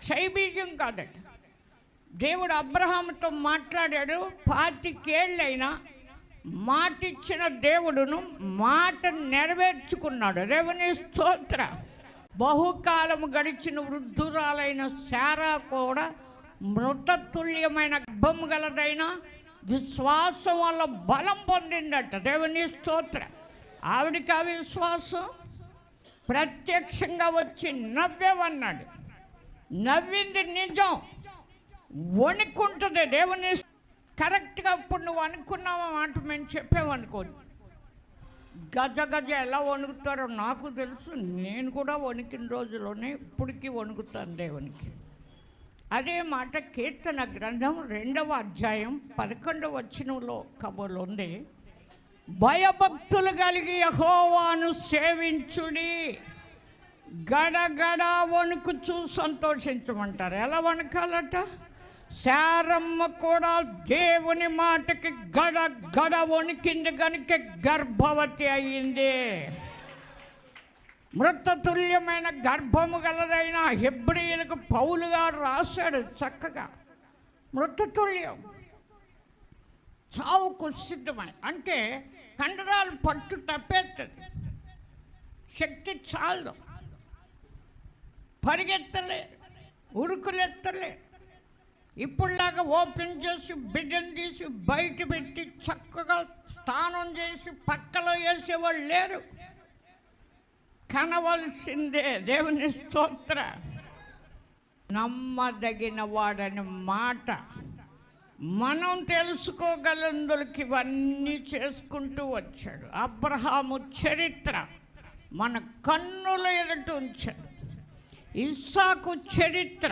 క్షయబీజం కాదట. దేవుడు అబ్రహాముతో మాట్లాడాడు. 25 ఏళ్ళైనా మాట ఇచ్చిన దేవుడును మాట నెరవేర్చుకున్నాడు. దేవుని స్తోత్ర. బహుకాలము గడిచిన వృద్ధురాలైన శారా కూడా మృతతుల్యమైన గర్భము గలదైన విశ్వాసం వల్ల బలం పొందిందట. దేవుని స్తోత్ర. ఆవిడికి ఆ విశ్వాసం ప్రత్యక్షంగా వచ్చి నవ్వేవన్నాడు. నవ్వింది నిజం. వణుకుంటుంది. దేవుని కరెక్ట్గా అప్పుడు నువ్వు అనుకున్నావా మాట మేము చెప్పామనుకోండి, గజ గజ ఎలా వణుకుతారో నాకు తెలుసు. నేను కూడా వణికిన రోజుల్లోనే ఇప్పటికీ వణుకుతాను దేవునికి. అదే మాట కీర్తన గ్రంథం 2వ అధ్యాయం 11వ వచనంలో కబుర్లు ఉంది. భయభక్తులు కలిగి యెహోవాను సేవించుడి, గడగడ వణుకుచూ సంతోషించమంటారు. ఎలా వణకాలట? శారమ్మ కూడా దేవుని మాటకి గడ గడ వణికింది కనుక గర్భవతి అయ్యింది. మృతతుల్యమైన గర్భము గలదైన హెబ్రీయులకు పౌలు గారు రాశాడు చక్కగా. మృతతుల్యం, చావుకు సిద్ధమై, అంటే కండరాలు పట్టు తప్పేస్తుంది, శక్తి చాలు, పరిగెత్తలే, ఉరుకులెత్తలే. ఇప్పుడులాగా ఓపెన్ చేసి బిడ్డను తీసి బయట పెట్టి చక్కగా స్నానం చేసి పక్కలో వేసేవాళ్ళు లేరు. కనవలసిందే. దేవుని స్తోత్ర. నమ్మదగిన వాడని మాట మనం తెలుసుకోగలందులకి ఇవన్నీ చేసుకుంటూ వచ్చాడు. అబ్రహాము చరిత్ర మన కన్నుల ఎదుట ఉంచాడు. ఇస్సాకు చరిత్ర